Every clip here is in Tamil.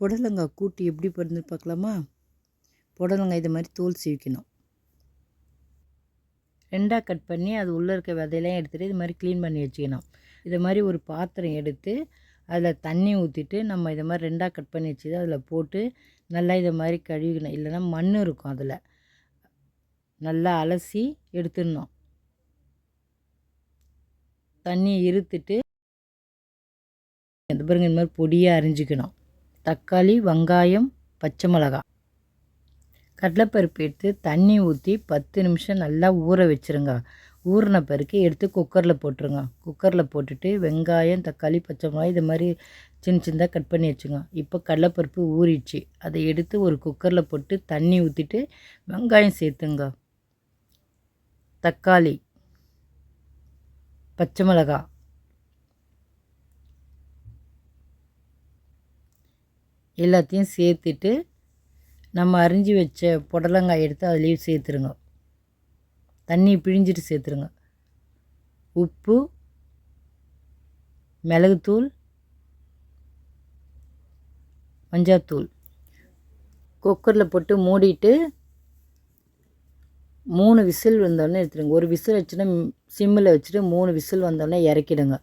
புடலங்காய் கூட்டு எப்படி பண்ணுறது பார்க்கலாமா? புடலங்காய் இது மாதிரி தோல் சீவிக்கணும். 2ஆக கட் பண்ணி அது உள்ளே இருக்க விதையெல்லாம் எடுத்துகிட்டு இது மாதிரி க்ளீன் பண்ணி வச்சுக்கணும். இதை மாதிரி ஒரு பாத்திரம் எடுத்து அதில் தண்ணி ஊற்றிட்டு நம்ம இதை மாதிரி 2ஆக கட் பண்ணி வச்சுது அதில் போட்டு நல்லா இதை மாதிரி கழுவிக்கணும். இல்லைன்னா மண் இருக்கும், அதில் நல்லா அலசி எடுத்துடணும். தண்ணியை இருத்துட்டு இது பாருங்க, இந்த மாதிரி பொடியாக அரிஞ்சிக்கணும். தக்காளி, வெங்காயம், பச்சை மிளகாய், கடலைப்பருப்பு எடுத்து தண்ணி ஊற்றி 10 நிமிஷம் நல்லா ஊற வச்சுருங்க. ஊறின பிறகு எடுத்து குக்கரில் போட்டுருங்க. குக்கரில் போட்டுட்டு வெங்காயம், தக்காளி, பச்சை மிளகாய் இது மாதிரி சின்ன சின்னதாக கட் பண்ணி வச்சுங்க. இப்போ கடலைப்பருப்பு ஊறிடுச்சு, அதை எடுத்து ஒரு குக்கரில் போட்டு தண்ணி ஊற்றிட்டு வெங்காயம் சேர்த்துங்க. தக்காளி, பச்சை மிளகாய் எல்லாத்தையும் சேர்த்துட்டு நம்ம அரிஞ்சு வச்ச புடலங்காய் எடுத்து அதுலேயும் சேர்த்துருங்க. தண்ணி பிழிஞ்சிட்டு சேர்த்துருங்க. உப்பு, மிளகுத்தூள், மஞ்சள்தூள் குக்கரில் போட்டு மூடிட்டு 3 விசில் வந்தோடனே எடுத்துடுங்க. ஒரு விசில் வச்சுன்னா சிம்மில் வச்சுட்டு 3 விசில் வந்தோடனே இறக்கிடுங்க.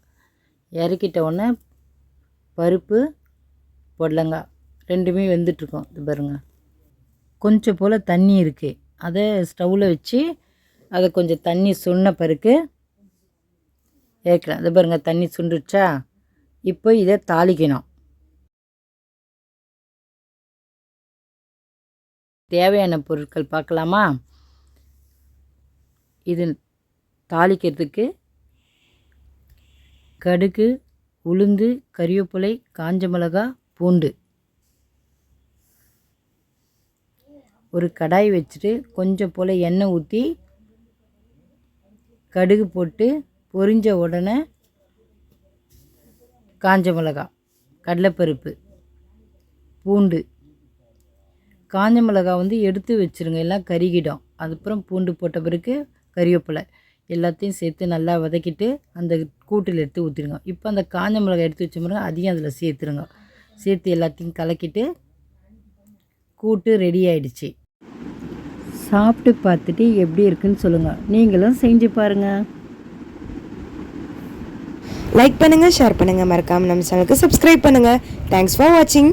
இறக்கிட்ட உடனே பருப்பு, புடலங்காய் ரெண்டுமே வெந்துட்டுருக்கோம். இது பாருங்கள், கொஞ்சம் போல் தண்ணி இருக்குது. அதை ஸ்டவ்வில் வச்சு அதை கொஞ்சம் தண்ணி சுண்ண பிறகு ஏற்கலாம். இது பாருங்கள், தண்ணி சுண்டுச்சா? இப்போ இதை தாளிக்கணும். தேவையான பொருட்கள் பார்க்கலாமா? இது தாளிக்கிறதுக்கு கடுகு, உளுந்து, கறிவேப்பிலை, காஞ்ச மிளகாய், பூண்டு. ஒரு கடாய் வச்சுட்டு கொஞ்சம் போல் எண்ணெய் ஊற்றி கடுகு போட்டு பொரிஞ்ச உடனே காஞ்ச மிளகாய், கடலைப்பருப்பு, பூண்டு. காஞ்ச மிளகாய் எடுத்து வச்சுருங்க, எல்லாம் கருகிடும். அதுக்கப்புறம் பூண்டு போட்ட பிறகு கறிவேப்பிலை எல்லாத்தையும் சேர்த்து நல்லா வதக்கிட்டு அந்த கூட்டில் எடுத்து ஊற்றிடுங்க. இப்போ அந்த காஞ்ச மிளகாய் எடுத்து வச்ச பிறகு அதையும் அதில் சேர்த்துருங்க. சேர்த்து எல்லாத்தையும் கலக்கிட்டு கூட்டு ரெடி ஆகிடுச்சு. சாப்பிட்டு பார்த்துட்டு எப்படி இருக்குன்னு சொல்லுங்கள். நீங்களும் செஞ்சு பாருங்கள். லைக் பண்ணுங்கள், ஷேர் பண்ணுங்கள், மறக்காமல் நம்ம சேனலுக்கு சப்ஸ்கிரைப் பண்ணுங்கள். தேங்க்ஸ் ஃபார் வாட்சிங்.